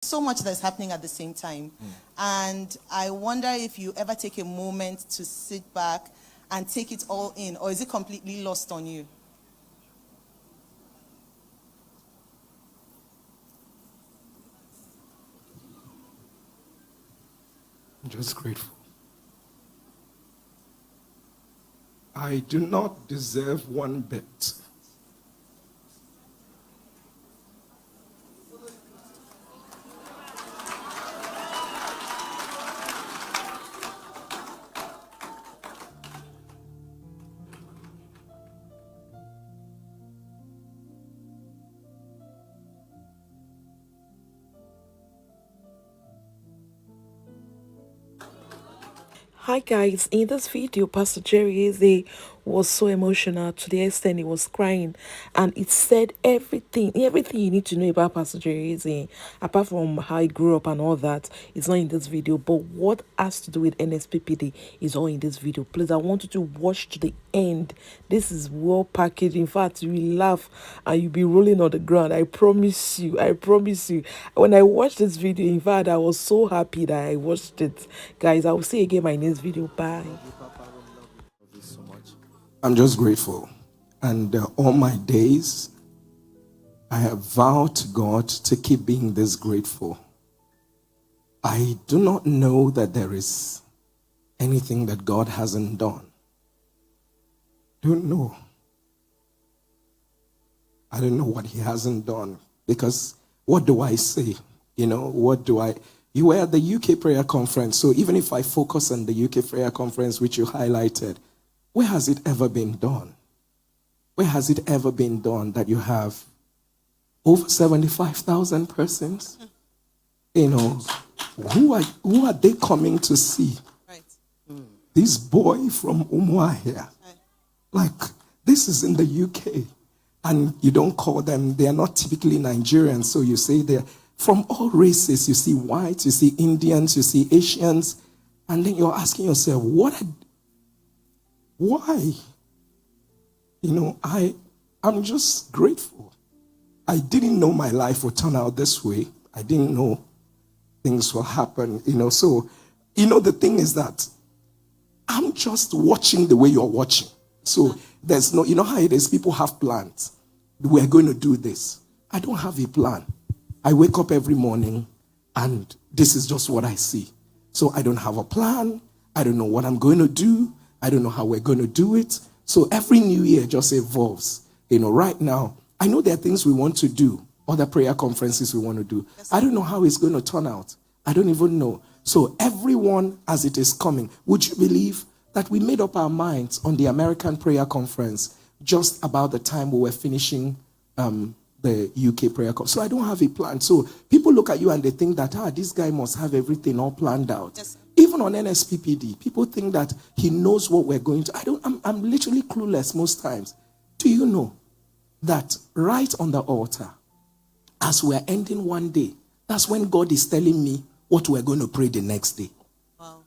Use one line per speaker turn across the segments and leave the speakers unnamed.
So much that's happening at the same time. And I wonder if you ever take a moment to sit back and take it all in, or is it completely lost on you?
I'm just grateful. I do not deserve one bit.
Hi guys, in this video, Pastor Jerry Eze was so emotional to the extent he was crying, and it said everything you need to know about Pastor Jerry Eze, apart from how he grew up and all that. It's not in this video, but what has to do with NSPPD is all in this video. Please, I want you to watch to the end. This is well packaged. In fact, you will laugh and you'll be rolling on the ground. I promise you. When I watched this video, in fact, I was so happy that I watched it. Guys, I will see you again in my next video. Bye.
I'm just grateful. And all my days, I have vowed to God to keep being this grateful. I do not know that there is anything that God hasn't done. Don't know. I don't know what he hasn't done. Because what do I say? You were at the UK prayer conference. So even if I focus on the UK prayer conference, which you highlighted, where has it ever been done? Where has it ever been done that you have over 75,000 persons? Who are they coming to see?
Right.
This boy from Umuahia. Like, this is in the UK. And you don't call them, they are not typically Nigerians. So you say they're from all races. You see whites, you see Indians, you see Asians. And then you're asking yourself, why? I'm just grateful. I didn't know my life would turn out this way. I didn't know things will happen, So, the thing is that I'm just watching the way you're watching. So there's no, how it is, people have plans. We're going to do this. I don't have a plan. I wake up every morning and this is just what I see. So I don't have a plan. I don't know what I'm going to do. I don't know how we're going to do it. So every new year just evolves. Right now, I know there are things we want to do, other prayer conferences we want to do. I don't know how it's going to turn out. I don't even know. So everyone, as it is coming, would you believe that we made up our minds on the American prayer conference just about the time we were finishing the UK prayer conference? So I don't have a plan. So people look at you and they think that, this guy must have everything all planned out. Yes. Even on NSPPD, people think that he knows what we're going to. I'm literally clueless most times. Do you know that right on the altar, as we're ending one day, that's when God is telling me what we're going to pray the next day. Wow.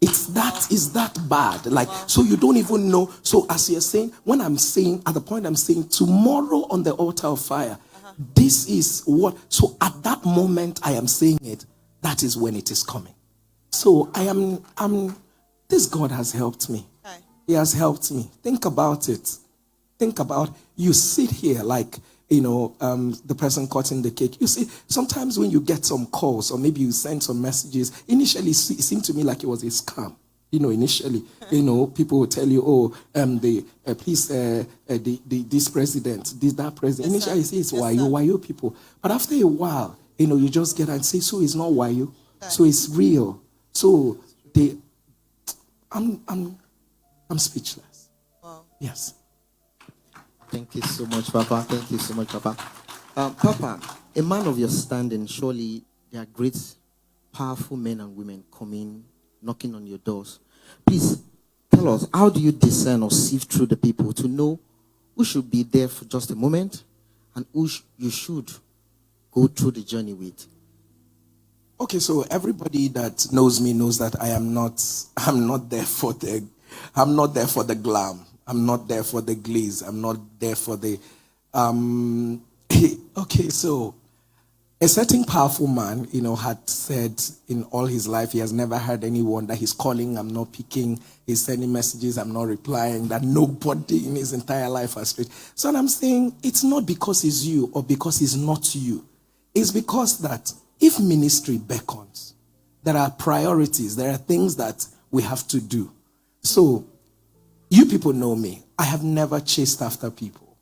It's that bad. So you don't even know. So as you're saying, when I'm saying, at the point I'm saying, tomorrow on the altar of fire, this is what, so at that moment I am saying it, that is when it is coming. So this God has helped me. He has helped me. Think about it. You sit here like, the person cutting the cake. You see, sometimes when you get some calls or maybe you send some messages, initially it seemed to me like it was a scam. Initially, people will tell you, this president, that president. Initially, you say it's wayo people. But after a while, you just get and say, so it's not wayo. So it's real. So I'm speechless. Wow. Yes.
Thank you so much, Papa. Thank you so much, Papa. Papa, a man of your standing, surely there are great, powerful men and women coming, knocking on your doors. Please tell us, how do you discern or sift through the people to know who should be there for just a moment and who you should go through the journey with?
Okay, so everybody that knows me knows that I'm not there for the glam. I'm not there for the glaze. I'm not there for the okay, so A certain powerful man, had said in all his life, he has never heard anyone that he's calling, I'm not picking, he's sending messages, I'm not replying, that nobody in his entire life has prayed. So I'm saying, it's not because it's you or because it's not you. It's because that if ministry beckons, there are priorities, there are things that we have to do. So, you people know me. I have never chased after people.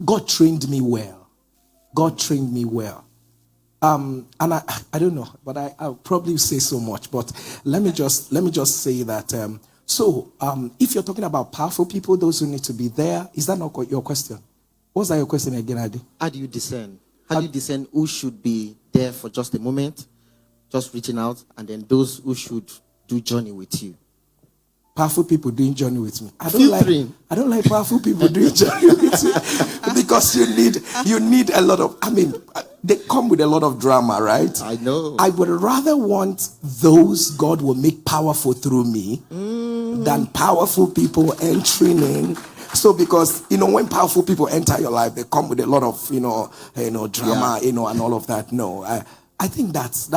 God trained me well. God trained me well. And I don't know, but I'll probably say so much. But let me just say that. If you're talking about powerful people, those who need to be there, is that not your question? What's that your question again, Adi?
How do you discern? How do you discern who should be there for just a moment, just reaching out, and then those who should do journey with you?
Powerful people doing journey with me. I don't like powerful people doing journey with me because you need a lot of. They come with a lot of drama, right?
I know.
I would rather want those God will make powerful through me than powerful people entering in. So because when powerful people enter your life, they come with a lot of drama, and all of that. No, I think that's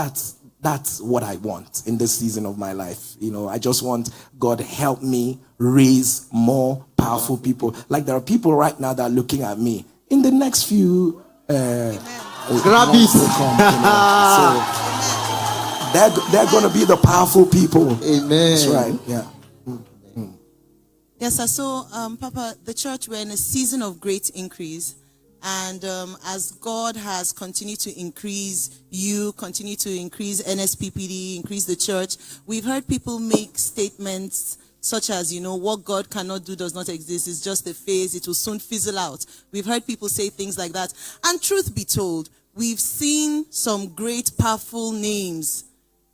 what I want in this season of my life. I just want God help me raise more powerful people. Like there are people right now that are looking at me. In the next few
grab it.
So they're going to be the powerful people.
Amen.
That's right. Yeah.
Yes, sir. So, Papa, the church, we're in a season of great increase. And as God has continued to increase you, continue to increase NSPPD, increase the church, we've heard people make statements such as, what God cannot do does not exist. It's just a phase. It will soon fizzle out. We've heard people say things like that. And truth be told, we've seen some great, powerful names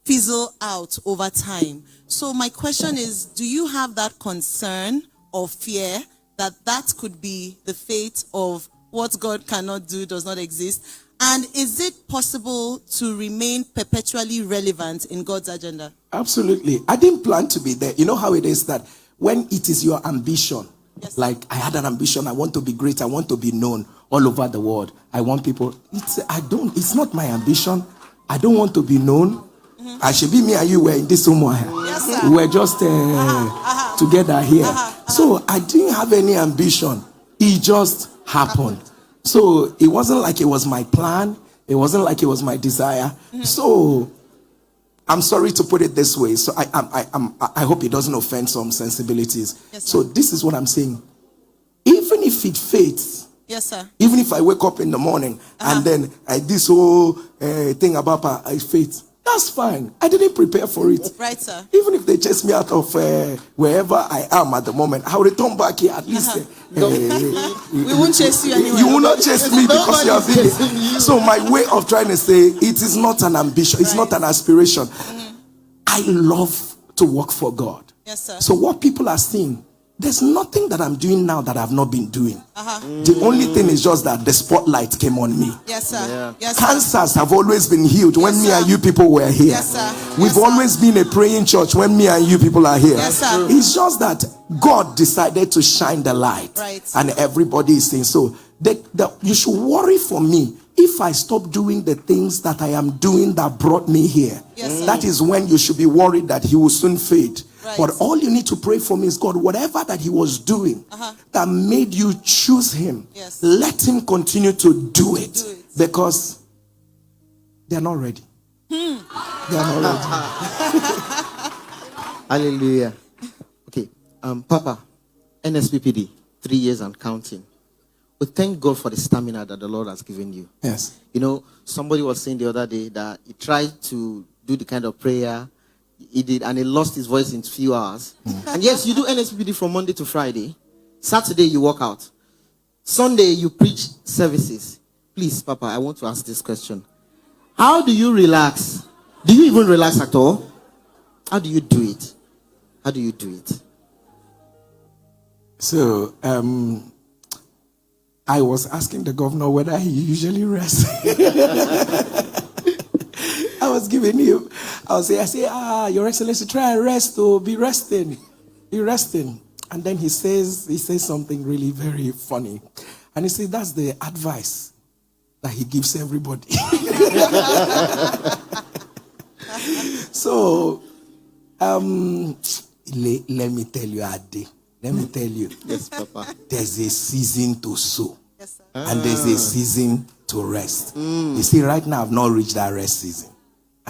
fizzle out over time. So my question is, do you have that concern or fear that could be the fate of what God cannot do does not exist? And is it possible to remain perpetually relevant in God's agenda?
Absolutely. I didn't plan to be there. You know how it is that when it is your ambition,
yes,
like I had an ambition, I want to be great, I want to be known all over the world. I want people, it's not my ambition. I don't want to be known. I should be me and you were in this somewhere.
Yes, sir.
We were just together here. So I didn't have any ambition. It just happened. So it wasn't like it was my plan. It wasn't like it was my desire. So I'm sorry to put it this way. So I hope it doesn't offend some sensibilities.
Yes,
so this is what I'm saying. Even if it fades,
yes, sir.
even if I wake up in the morning and then this whole thing about faith, that's fine. I didn't prepare for it.
Right, sir.
Even if they chase me out of wherever I am at the moment, I will return back here at least.
We won't chase you anywhere.
You will not chase me because you are big. So my way of trying to say, it is not an ambition. It's not an aspiration. I love to work for God.
Yes, sir.
So what people are seeing, there's nothing that I'm doing now that I've not been doing. The only thing is just that the spotlight came on me.
Yes, sir.
Yeah.
Yes, sir.
Cancers have always been healed when me and you people were here.
Yes, sir.
We've
Yes,
always been a praying church when me and you people are here.
Yes, sir.
It's just that God decided to shine the light.
Right.
And everybody is saying, so you should worry for me if I stop doing the things that I am doing that brought me here.
Yes, sir.
That is when you should be worried that he will soon fade.
Right.
But all you need to pray for me is, God, whatever that he was doing that made you choose him,
Yes.
let him continue to do it.
Do it.
Because they're not ready. They are not ready.
Hallelujah. Okay, Papa, NSPPD, 3 years and counting. We thank God for the stamina that the Lord has given you.
Yes.
Somebody was saying the other day that he tried to do the kind of prayer he did, and he lost his voice in a few hours. And yes, you do NSPPD from Monday to Friday. Saturday, you walk out. Sunday, you preach services. Please, Papa, I want to ask this question. How do you relax? Do you even relax at all? How do you do it? How do you do it?
So, I was asking the governor whether he usually rests. I was giving him, I say, Your Excellency, try and rest, be resting. Be resting. And then he says something really very funny. And he said, that's the advice that he gives everybody. So, let me tell you, Ade. Let me tell you.
Yes, Papa.
There's a season to sow.
Yes, sir.
And there's a season to rest. You see, right now, I've not reached that rest season.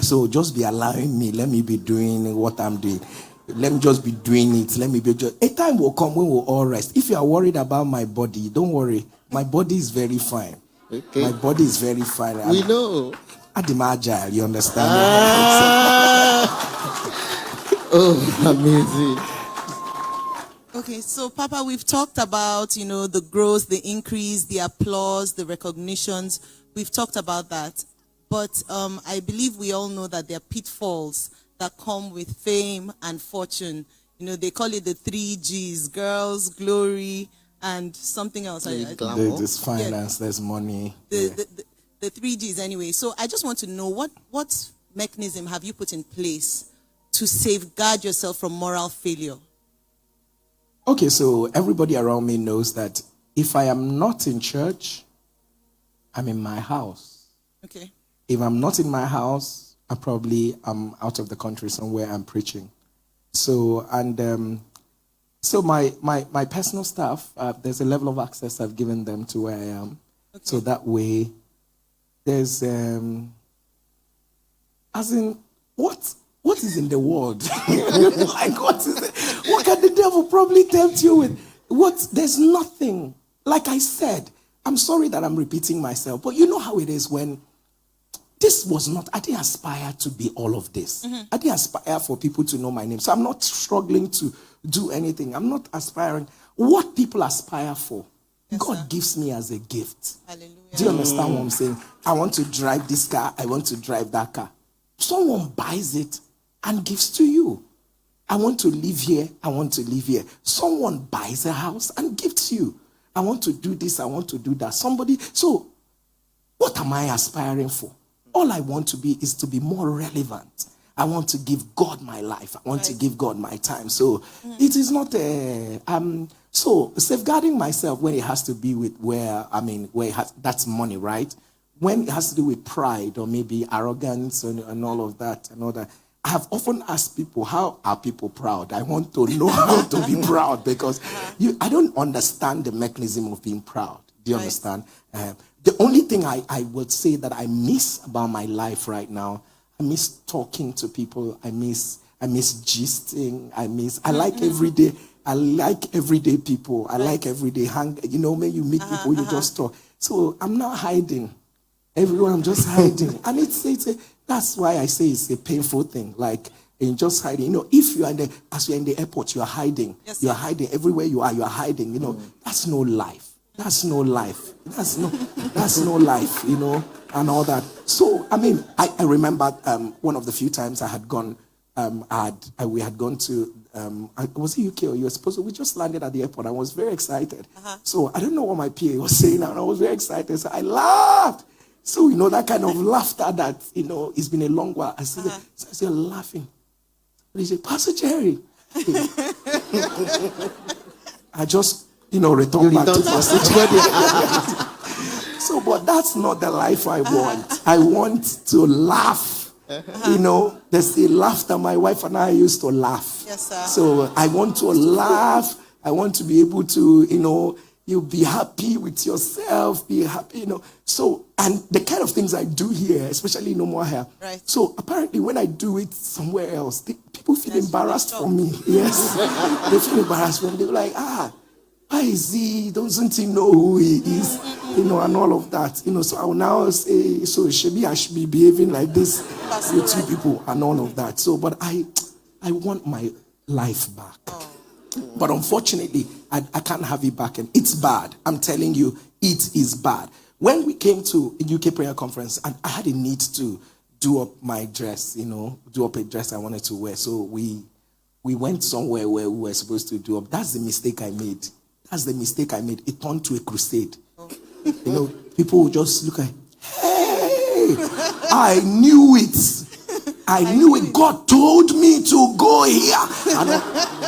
So just be allowing me. Let me be doing what I'm doing. Let me just be doing it. Let me be just. A time will come when we'll all rest. If you are worried about my body, don't worry. My body is very fine.
Okay.
My body is very fine.
We know.
I'm agile, you understand?
Oh, amazing.
Okay, so Papa, we've talked about, the growth, the increase, the applause, the recognitions. We've talked about that. But I believe we all know that there are pitfalls that come with fame and fortune. They call it the 3 Gs: girls, glory, and something else.
There's finance, there's money.
The 3 Gs anyway. So I just want to know what mechanism have you put in place to safeguard yourself from moral failure?
Okay, so everybody around me knows that if I am not in church, I'm in my house.
Okay.
If I'm not in my house, I'm out of the country somewhere, I'm preaching. So, and so my personal staff, there's a level of access I've given them to where I am. Okay. So that way, there's, as in, what is in the world? Like, what is it? What can the devil probably tempt you with? There's nothing. Like I said, I'm sorry that I'm repeating myself, but you know how it is when I didn't aspire to be all of this. Mm-hmm. I didn't aspire for people to know my name. So I'm not struggling to do anything. I'm not aspiring. What people aspire for, yes, God, sir, gives me as a gift. Hallelujah. Do you understand what I'm saying? I want to drive this car. I want to drive that car. Someone buys it and gives to you. I want to live here. I want to live here. Someone buys a house and gives you. I want to do this. I want to do that. So what am I aspiring for? All I want to be is to be more relevant. I want to give God my life. I want to give God my time. So it is not so safeguarding myself when it has to be with that's money, right? When it has to do with pride or maybe arrogance and all of that and all that. I have often asked people, how are people proud? I want to know how to be proud because I don't understand the mechanism of being proud. Do you understand? The only thing I would say that I miss about my life right now, I miss talking to people. I miss gisting. I like everyday. I like everyday people. I like everyday hang. When you meet people, you just talk. So I'm not hiding. Everyone, I'm just hiding. And that's why I say it's a painful thing. Like, in just hiding. If you're as you're in the airport, you're hiding. Yes, you're hiding. Everywhere you are, you're hiding. That's no life. That's no life. That's no life, and all that. So, I remember one of the few times I had gone, we had gone to, was it UK or US? We just landed at the airport. I was very excited. So, I don't know what my PA was saying, and I was very excited. So, I laughed. So, that kind of laughter that, it's been a long while. I said, laughing. And he said, Pastor Jerry. I just, return back to Pastor Jerry. So, but that's not the life I want. I want to laugh. There's a laughter my wife and I used to laugh. Yes, sir. So I want to laugh. I want to be able to, you be happy with yourself, be happy, So, and the kind of things I do here, especially no more here. Right. So apparently when I do it somewhere else, people feel embarrassed for me. Yes. They feel embarrassed for me. They're like, why is he? Doesn't he know who he is? And all of that. So I will now say, so I should be behaving like this with you people and all of that. So, but I want my life back. But unfortunately, I can't have it back. And it's bad. I'm telling you, it is bad. When we came to a UK prayer conference, and I had a need to do up my dress, do up a dress I wanted to wear. So we went somewhere where we were supposed to do up. That's the mistake I made. It turned to a crusade. People would just look at, hey, I knew it. I knew it. God told me to go here.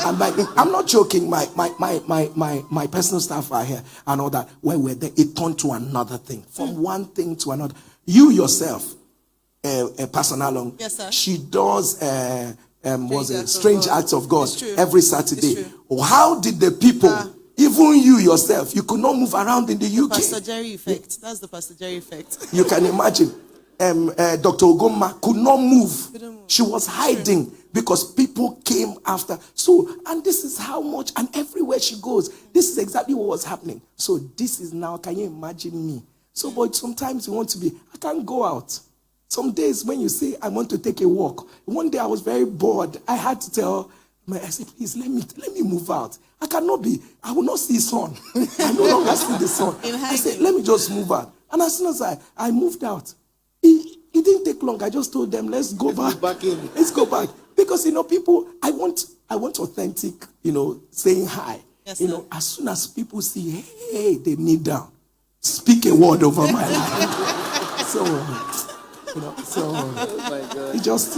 And I'm not joking. My personal staff are here and all that. When we're there, it turned to another thing. From one thing to another. You yourself, Pastor Nalong,
yes, sir.
she does Strange Acts of God every Saturday. How did the people, even you yourself, you could not move around in the UK?
Pastor Jerry effect. That's the Pastor Jerry effect.
You can imagine. Dr. Ogoma could not move. She was hiding because people came after. So, and this is how much, and everywhere she goes, this is exactly what was happening. So this is now, can you imagine me? So, but sometimes you want to be, I can't go out. Some days when you say, I want to take a walk. One day I was very bored. I had to tell I said, please, let me move out. I will not see sun. I no longer see the sun. I said, let me just move out. And as soon as I moved out, it didn't take long. I just told them, let's go back in. Let's go back. Because, people, I want authentic, saying hi.
Yes,
as soon as people see, hey, they kneel down. Speak a word over my life. So,
oh my God.
it just,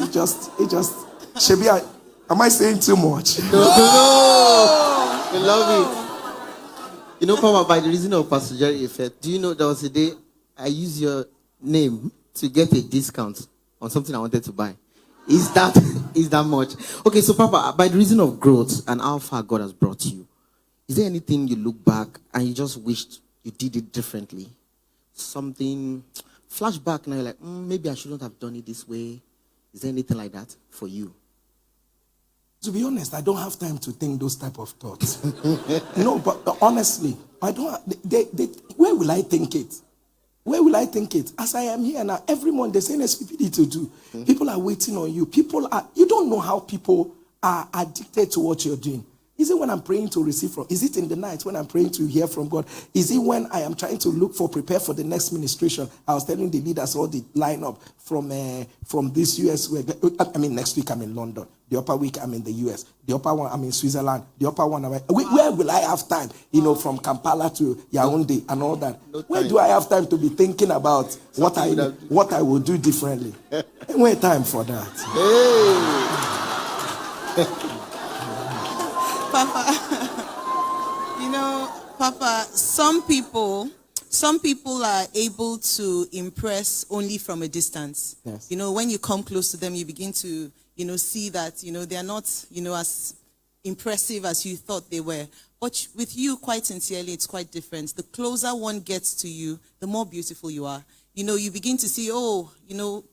Shebi, am I saying too much?
No. We love it. Papa, by the reason of Pastor Jerry effect, do you know there was a day I used your name to get a discount on something I wanted to buy? Is that much? Okay, so Papa, by the reason of growth and how far God has brought you, is there anything you look back and you just wished you did it differently? Something, flashback now, you're like, maybe I shouldn't have done it this way. Is there anything like that for you?
To be honest, I don't have time to think those type of thoughts. No, but honestly, I don't. Where will I think it? Where will I think it? As I am here now, every month there's an SPPD to do. People are waiting on you. You don't know how people are addicted to what you're doing. Is it when I'm praying to receive from? Is it in the night when I'm praying to hear from God? Is it when I am trying to prepare for the next ministration? I was telling the leaders all the lineup from this US. Next week I'm in London. The upper week I'm in the US. The upper one I'm in Switzerland. The upper one where will I have time? From Kampala to Yaoundé and all that. Where do I have time to be thinking about what I will do differently? Where time for that?
Hey.
Papa, Papa, some people are able to impress only from a distance.
Yes.
When you come close to them, you begin to, see that, they are not, as impressive as you thought they were. But with you, quite sincerely, it's quite different. The closer one gets to you, the more beautiful you are. You begin to see,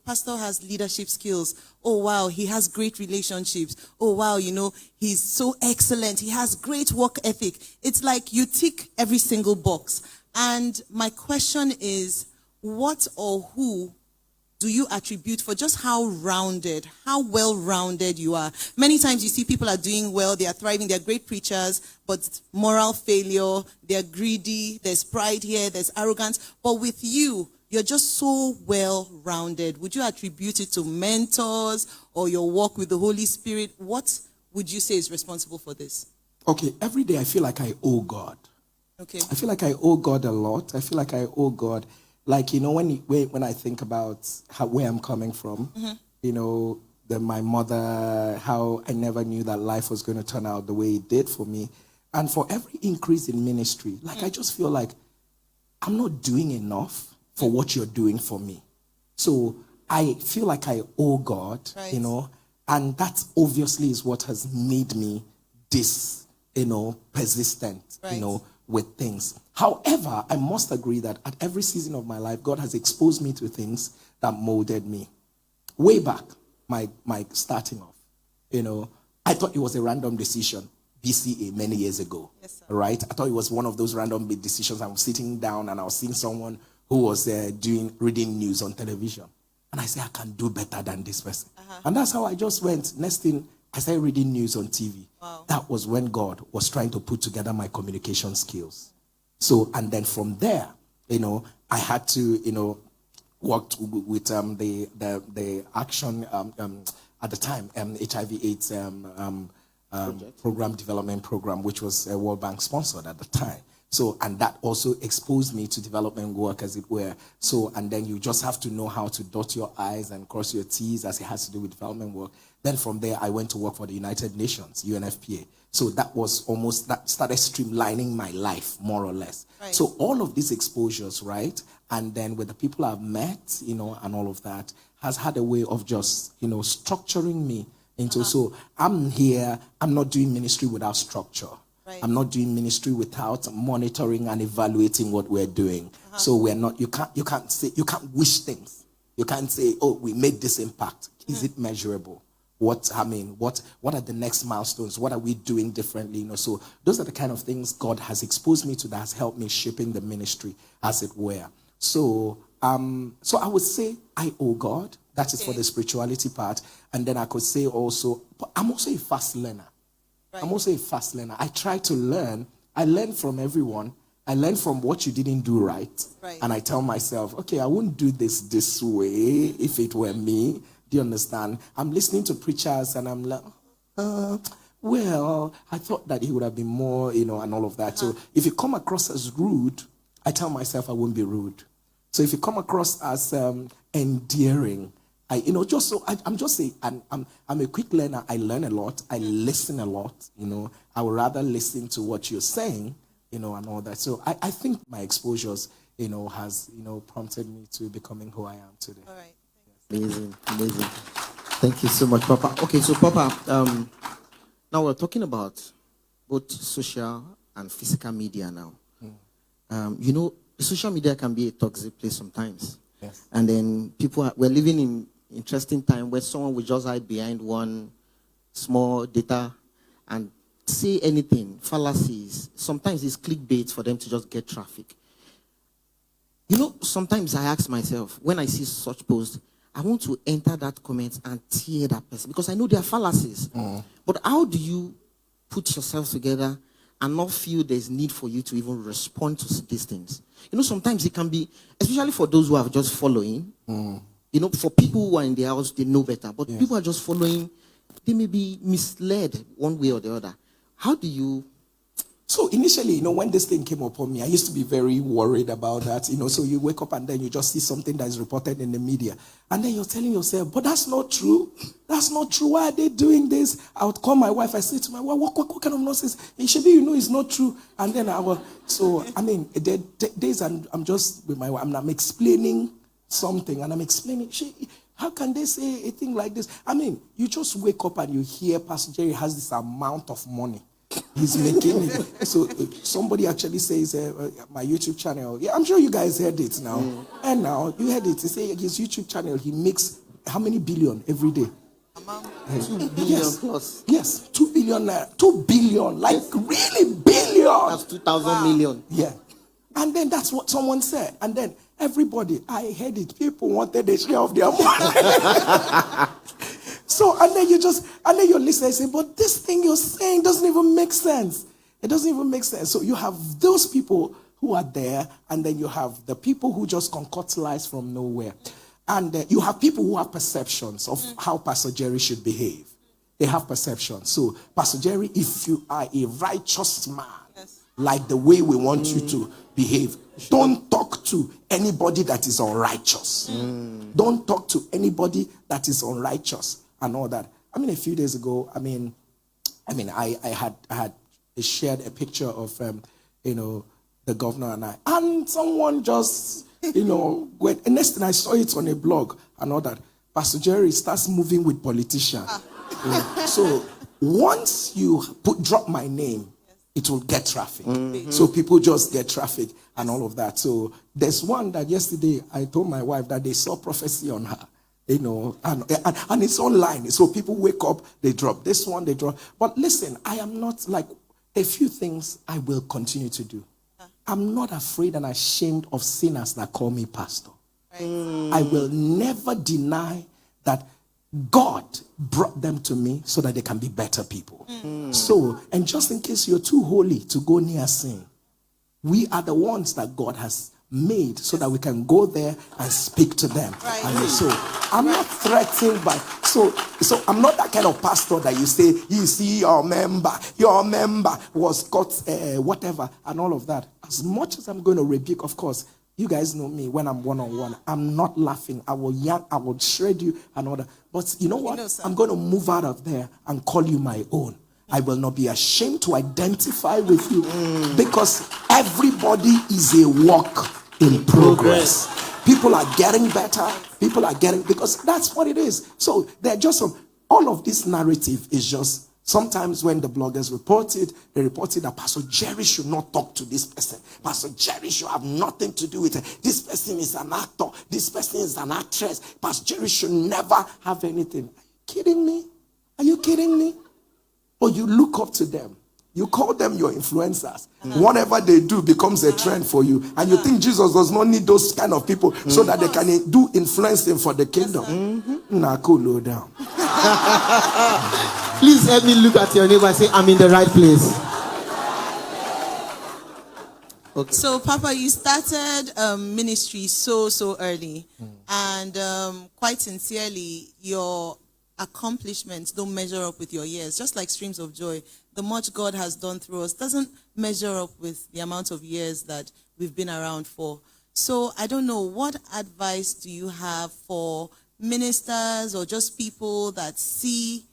Pastor has leadership skills. Oh, wow, he has great relationships. Oh, wow, he's so excellent. He has great work ethic. It's like you tick every single box. And my question is, what or who do you attribute for just how well-rounded you are? Many times you see people are doing well, they are thriving, they're great preachers, but moral failure, they're greedy, there's pride here, there's arrogance. But with you, you're just so well-rounded. Would you attribute it to mentors or your walk with the Holy Spirit? What would you say is responsible for this?
Okay, every day I feel like I owe God.
Okay.
I feel like I owe God a lot. I feel like I owe God. Like, when I think about where I'm coming from, my mother, how I never knew that life was going to turn out the way it did for me. And for every increase in ministry, I just feel like I'm not doing enough for what you're doing for me. So I feel like I owe God,
right.
And that obviously is what has made me this, persistent,
right.
With things. However, I must agree that at every season of my life, God has exposed me to things that molded me. Way back, my starting off, I thought it was a random decision, BCA, many years ago.
Yes, sir.
Right? I thought it was one of those random decisions. I was sitting down and I was seeing someone who was reading news on television. And I said, I can do better than this person. And that's how I just went. Next thing, I started reading news on TV.
Wow.
That was when God was trying to put together my communication skills. So, and then from there, I had to, work with the action at the time, HIV/AIDS program development program, which was World Bank sponsored at the time. So, and that also exposed me to development work, as it were. So, and then you just have to know how to dot your I's and cross your T's, as it has to do with development work. Then from there, I went to work for the United Nations, UNFPA. So that was almost, that started streamlining my life, more or less.
Right.
So all of these exposures, right? And then with the people I've met, and all of that, has had a way of just, structuring me into, so I'm here, I'm not doing ministry without structure.
Right.
I'm not doing ministry without monitoring and evaluating what we're doing. So we're not, you can't wish things. You can't say, oh, we made this impact. Is it measurable? What are the next milestones? What are we doing differently? So those are the kind of things God has exposed me to, that has helped me shaping the ministry, as it were. So I would say I owe God. That is for the spirituality part. And then I could say also, I'm also a fast learner.
Right.
I'm also a fast learner. I try to learn. I learn from everyone. I learn from what you didn't do right. And I tell myself, okay, I wouldn't do this way if it were me. Do you understand? I'm listening to preachers and I'm like, well, I thought that he would have been more, and all of that. So if you come across as rude, I tell myself I won't be rude. So if you come across as endearing, I'm a quick learner. I learn a lot. I listen a lot. I would rather listen to what you're saying, and all that. So I think my exposures, has, prompted me to becoming who I am today.
All right.
Amazing. Thank you so much, Papa. Okay, so Papa, now we're talking about both social and physical media now. Social media can be a toxic place sometimes.
Yes.
And then we're living in interesting time where someone will just hide behind one small data and say anything, fallacies. Sometimes it's clickbait for them to just get traffic. Sometimes I ask myself, when I see such posts, I want to enter that comment and tear that person because I know they are fallacies. But how do you put yourself together and not feel there's need for you to even respond to these things? Sometimes it can be, especially for those who are just following, for people who are in the house, they know better. But people are just following, they may be misled one way or the other. How do you...
So initially, when this thing came upon me, I used to be very worried about that. So you wake up and then you just see something that is reported in the media. And then you're telling yourself, but that's not true. That's not true. Why are they doing this? I would call my wife. I say to my wife, what kind of nonsense? It should be, it's not true. And then there days I'm just with my wife. I'm explaining something and I'm explaining, how can they say a thing like this? You just wake up and you hear Pastor Jerry has this amount of money. He's making it. So somebody actually says, my YouTube channel. Yeah, I'm sure you guys heard it now. And now you heard it. He say his YouTube channel, he makes how many billion every day?
2 billion plus.
Yes, 2 billion. 2 billion, like really billion.
That's 2,000 million.
Yeah. And then that's what someone said. And then everybody, I heard it. People wanted a share of their money. So, and then you're listening and say, but this thing you're saying doesn't even make sense. It doesn't even make sense. So you have those people who are there, and then you have the people who just concoct lies from nowhere. And you have people who have perceptions of how Pastor Jerry should behave. They have perceptions. So, Pastor Jerry, if you are a righteous man, like the way we want you to behave, don't talk to anybody that is unrighteous. Don't talk to anybody that is unrighteous. And all that. A few days ago, I had shared a picture of, the governor and I. And someone just, and next thing I saw it on a blog and all that. Pastor Jerry starts moving with politicians. So once you drop my name, it will get traffic. So people just get traffic and all of that. So there's one that yesterday I told my wife that they saw prophecy on her. And it's online. So people wake up, they drop this one, they drop. But listen, I am not like, a few things I will continue to do. I'm not afraid and ashamed of sinners that call me pastor. I will never deny that God brought them to me so that they can be better people. So, and just in case you're too holy to go near sin, we are the ones that God has made so that we can go there and speak to them.
Right.
And so I'm not threatened by, so I'm not that kind of pastor that you say, you see your member was got whatever and all of that. As much as I'm going to rebuke, of course, you guys know me when I'm one-on-one. I'm not laughing. I will shred you and all that. But you know what? I'm going to move out of there and call you my own. I will not be ashamed to identify with you because everybody is a work in progress. People are getting better. People are getting, because that's what it is. So they're just all of this narrative is just, sometimes when the bloggers reported, they reported that Pastor Jerry should not talk to this person. Pastor Jerry should have nothing to do with it. This person is an actor. This person is an actress. Pastor Jerry should never have anything. Are you kidding me? Are you kidding me? Or you look up to them. You call them your influencers. Whatever they do becomes a trend for you. And you think Jesus does not need those kind of people so that they can do influencing for the kingdom. Nah, cool, low down.
Please help me look at your neighbor and say, I'm in the right place. Okay.
So, Papa, you started ministry so early. And quite sincerely, your accomplishments don't measure up with your years. Just like streams of joy, the much God has done through us doesn't measure up with the amount of years that we've been around for. So I don't know, what advice do you have for ministers or just people that see,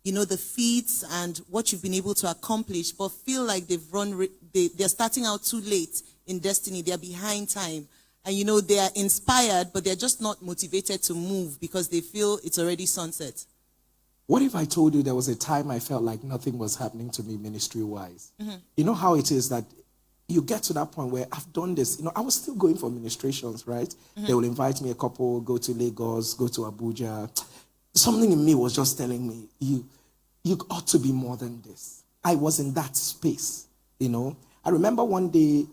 the feats and what you've been able to accomplish, but feel like they're starting out too late in destiny, they're behind time, and they are inspired, but they're just not motivated to move because they feel it's already sunset?
What if I told you there was a time I felt like nothing was happening to me ministry-wise? You know how it is that you get to that point where I've done this. I was still going for ministrations, right? They will invite me, a couple, go to Lagos, go to Abuja. Something in me was just telling me, you ought to be more than this. I was in that space, I remember one day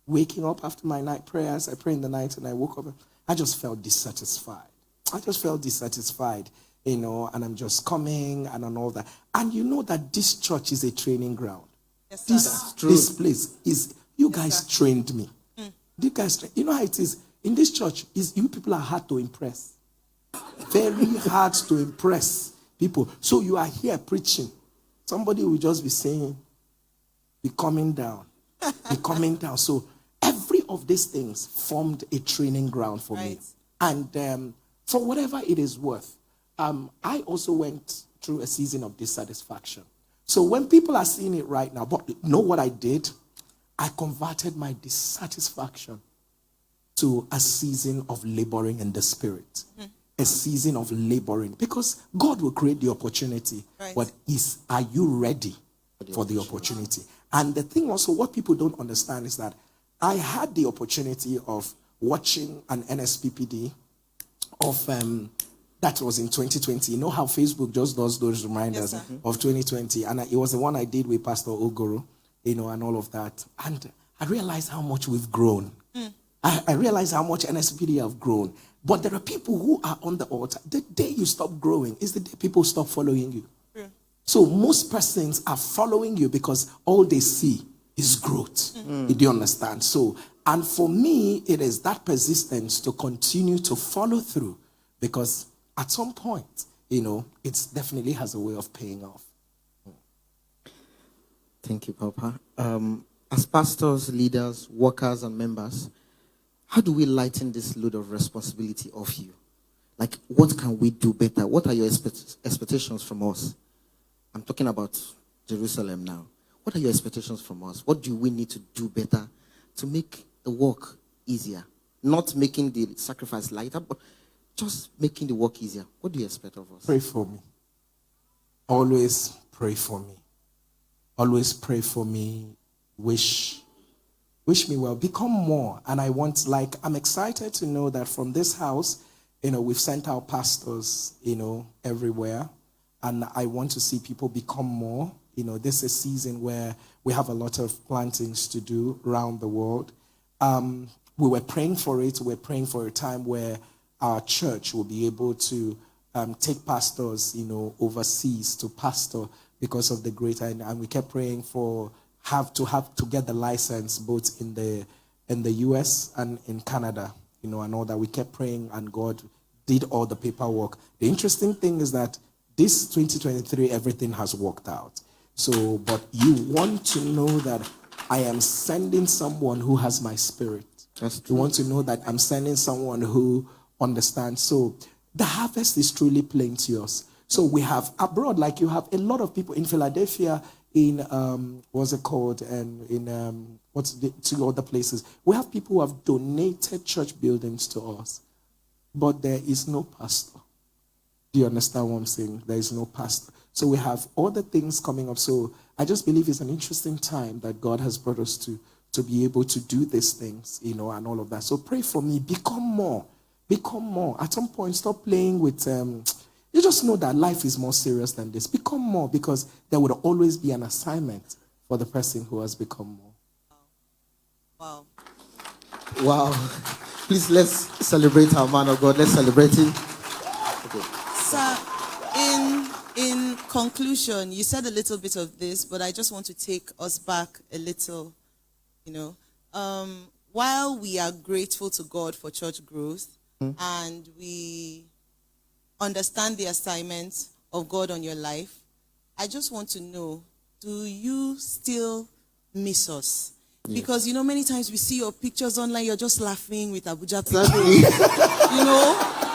waking up after my night prayers. I pray in the night and I woke up. I just felt dissatisfied. And I'm just coming and all that. And you know that this church is a training ground.
Yes,
This place is, you guys trained me. You guys, you know how it is? In this church, you people are hard to impress. Very hard to impress people. So you are here preaching. Somebody will just be saying, be coming down. Be coming down. So every of these things formed a training ground for me. And for whatever it is worth, I also went through a season of dissatisfaction. So when people are seeing it right now, but know what I did? I converted my dissatisfaction to a season of laboring in the spirit. A season of laboring. Because God will create the opportunity. But are you ready for the opportunity? And the thing also, what people don't understand is that I had the opportunity of watching an NSPPD of that was in 2020. You know how Facebook just does those reminders of 2020, and it was the one I did with Pastor Ogoro, and all of that. And I realized how much we've grown. I realized how much NSPD have grown. But there are people who are on the altar. The day you stop growing is the day people stop following you. So most persons are following you because all they see is growth. Do you understand? So, and for me, it is that persistence to continue to follow through, because at some point, it definitely has a way of paying off.
Thank you, Papa. As pastors, leaders, workers, and members, how do we lighten this load of responsibility off you? Like, what can we do better? What are your expectations from us? I'm talking about Jerusalem now. What are your expectations from us? What do we need to do better to make the work easier? Not making the sacrifice lighter, but just making the work easier. What do you expect of us?
Pray for me. Always pray for me. Always pray for me. Wish me well. Become more. And I'm excited to know that from this house, we've sent out pastors, everywhere. And I want to see people become more. This is a season where we have a lot of plantings to do around the world. We were praying for it. We're praying for a time where our church will be able to take pastors, overseas to pastor because of the greater. And we kept praying to get the license both in the in the US and in Canada, and all that. We kept praying and God did all the paperwork. The interesting thing is that this 2023, everything has worked out. So, but you want to know that I am sending someone who has my spirit.
That's true.
You want to know that I'm sending someone who understands. So the harvest is truly plenteous. So we have abroad, like you have a lot of people in Philadelphia, in what's it called, and in two other places. We have people who have donated church buildings to us, but there is no pastor. Do you understand what I'm saying? There is no pastor. So we have all the things coming up. So I just believe it's an interesting time that God has brought us to be able to do these things, and all of that. So pray for me. Become more. Become more. At some point, stop playing with... you just know that life is more serious than this. Become more, because there would always be an assignment for the person who has become more.
Wow.
Wow. Please, let's celebrate our man of God. Let's celebrate him. Okay.
Sir, in conclusion, you said a little bit of this, but I just want to take us back a little, while we are grateful to God for church growth, and we understand the assignment of God on your life, I just want to know, do you still miss us? Yes. Because, many times we see your pictures online, you're just laughing with Abuja people.
Exactly.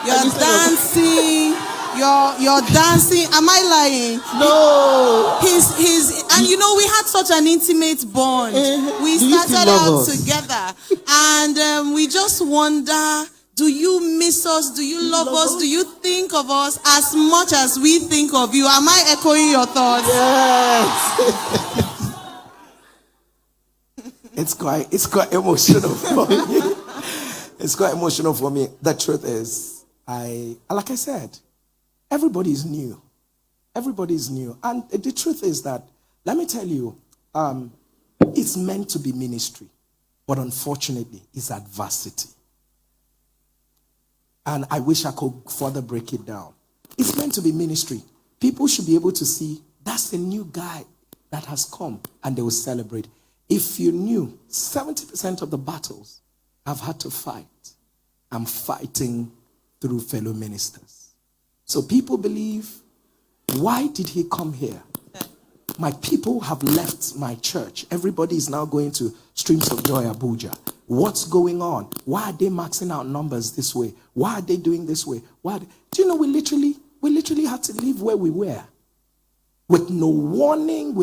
You're dancing, you're dancing. Am I lying?
No.
And we had such an intimate bond. We started out together, and we just wonder, do you miss us? Do you love us? Do you think of us as much as we think of you? Am I echoing your thoughts?
Yes. It's quite emotional for me. It's quite emotional for me. The truth is, like I said, everybody is new. Everybody is new. And the truth is that, let me tell you, it's meant to be ministry. But unfortunately, it's adversity. And I wish I could further break it down. It's meant to be ministry. People should be able to see, that's a new guy that has come, and they will celebrate. If you knew, 70% of the battles I've had to fight, I'm fighting through fellow ministers. So people believe, why did he come here? My people have left my church. Everybody is now going to Streams of Joy Abuja. What's going on? Why are they maxing out numbers this way? Why are they doing this way? Do you know we literally had to leave where we were with no warning,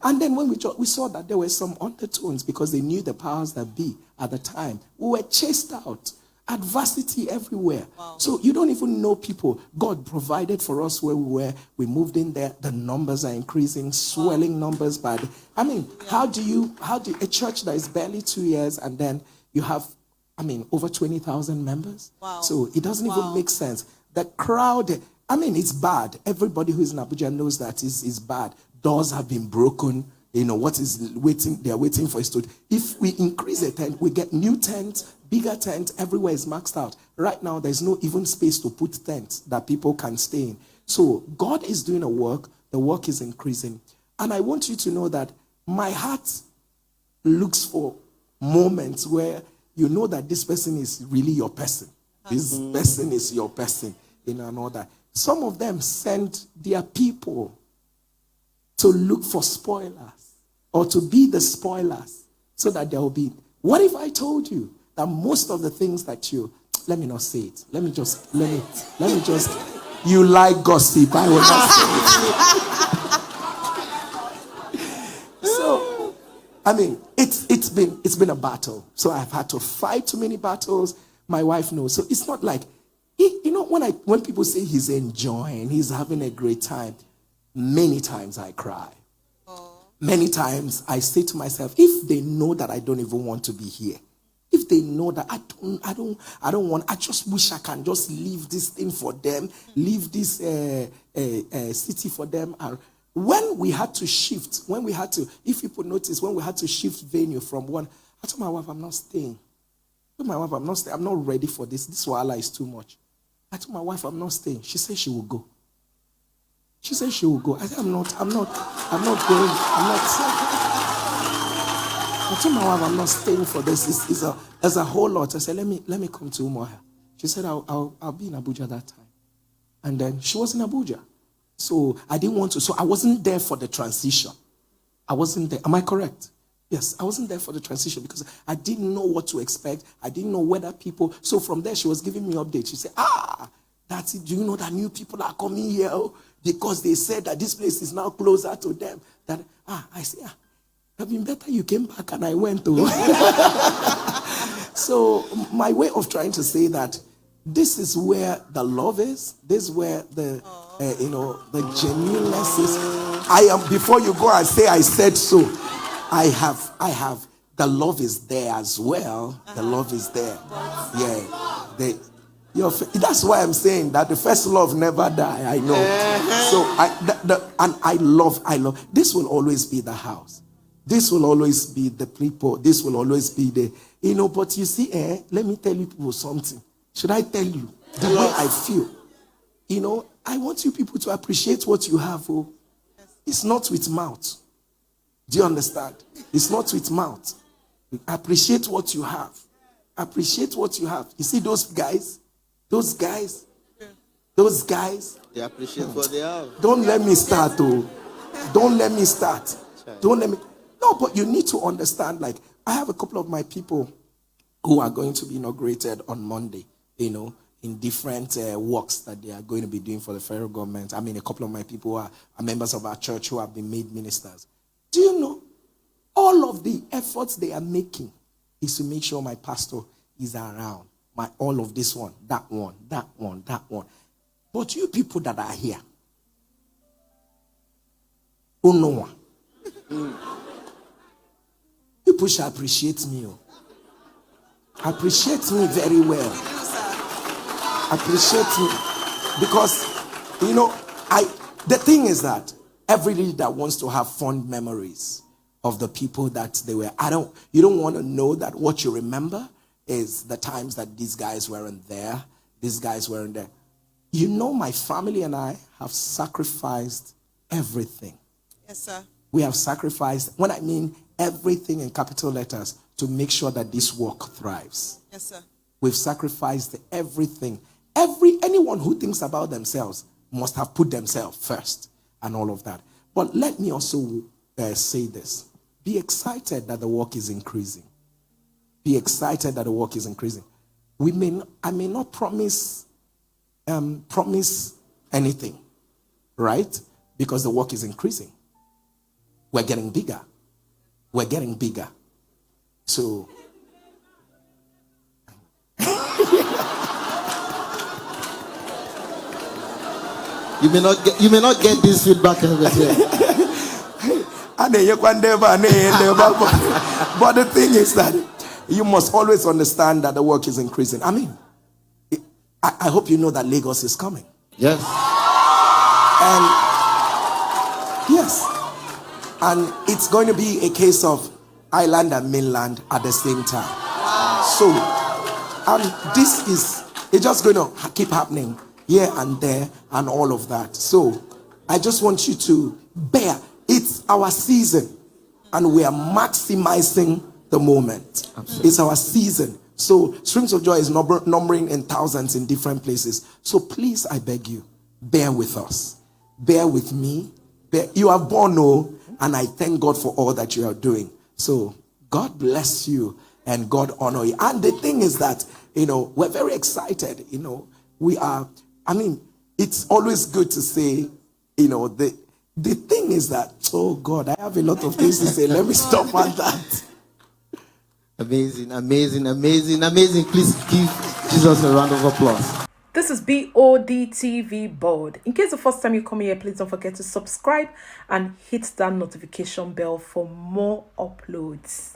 and then when we saw that there were some undertones because they knew the powers that be at the time. We were chased out. Adversity everywhere. Wow. So you don't even know people. God provided for us where we were. We moved in there. The numbers are increasing, swelling numbers. How do a church that is barely 2 years and then you have, over 20,000 members? Wow. So it doesn't even make sense. The crowd, it's bad. Everybody who is in Abuja knows that is bad. Doors have been broken. What is waiting? They are waiting for us to. If we increase the tent, we get new tents, bigger tents. Everywhere is maxed out. Right now, there's no even space to put tents that people can stay in. So God is doing a work. The work is increasing. And I want you to know that my heart looks for moments where you know that this person is really your person. This person is your person. And all that. Some of them send their people to look for spoilers or to be the spoilers so that there will be. What if I told you that most of the things that let me not say it. Let me just, you like gossip. I will not say it. So, it's been a battle. So I've had to fight too many battles. My wife knows. So it's not like, when people say he's enjoying, he's having a great time, many times I cry. Many times I say to myself, if they know that I don't even want to be here, if they know that I don't want, I just wish I can just leave this thing for them, leave this city for them. And when we had to shift, if people notice, when we had to shift venue from one, I told my wife, I'm not staying. I'm not ready for this. This wala is too much. I told my wife, I'm not staying. She said she will go. She said she will go. I said, I'm not going. I told my wife, I'm not staying for this. It's a whole lot. I said, let me come to Umuahia. She said, I'll be in Abuja that time. And then she was in Abuja. So I didn't want to. So I wasn't there for the transition. I wasn't there. Am I correct? Yes, I wasn't there for the transition because I didn't know what to expect. I didn't know whether people. So from there, she was giving me updates. She said, that's it. Do you know that new people are coming here because they said that this place is now closer to them? That I said, it'd been better you came back and I went to. So my way of trying to say that this is where the love is. This is where the the genuineness is. I am. Before you go and say I said so, I have. The love is there as well. The love is there. Yeah. That's why I'm saying that the first love never die. I know. So I love. This will always be the house. This will always be the people. This will always be the, but you see, let me tell you people something. Should I tell you the way I feel? I want you people to appreciate what you have. Oh. It's not with mouth. Do you understand? It's not with mouth. Appreciate what you have. Appreciate what you have. You see those guys? Those guys?
They appreciate what they have.
Don't let me start, oh. Don't let me start. Don't let me. No, but you need to understand, like, I have a couple of my people who are going to be inaugurated on Monday, in different works that they are going to be doing for the federal government. I mean, a couple of my people who are members of our church who have been made ministers. Do you know, all of the efforts they are making is to make sure my pastor is around. All of this one, that one, that one, that one. But you people that are here, who know one? People should appreciate me. Appreciate me very well. Appreciate me. Because, the thing is that every leader wants to have fond memories of the people that they were. You don't want to know that what you remember is the times that these guys weren't there. These guys weren't there. My family and I have sacrificed everything.
Yes, sir.
We have sacrificed, when I mean everything in capital letters, to make sure that this work thrives.
Yes, sir.
We've sacrificed everything. Anyone who thinks about themselves must have put themselves first and all of that. But let me also say this. Be excited that the work is increasing. Be excited that the work is increasing. I may not promise anything, right? Because the work is increasing. We're getting bigger. We're getting bigger. So
you may not get this feedback over here.
But the thing is that you must always understand that the work is increasing. I mean, I hope you know that Lagos is coming.
Yes.
And it's going to be a case of island and mainland at the same time. So, it's just going to keep happening here and there and all of that. So, I just want you to bear. It's our season and we are maximizing the moment. Absolutely. It's our season. So, Streams of Joy is numbering in thousands in different places. So, please, I beg you, bear with us. Bear with me. You are born, and I thank God for all that you are doing. So, God bless you and God honor you. And the thing is that, we're very excited. It's always good to say, the thing is that, oh God, I have a lot of things to say. Let me stop at that.
Amazing, amazing, amazing, amazing. Please give Jesus a round of applause.
This is BODTV Board. In case the first time you come here, please don't forget to subscribe and hit that notification bell for more uploads.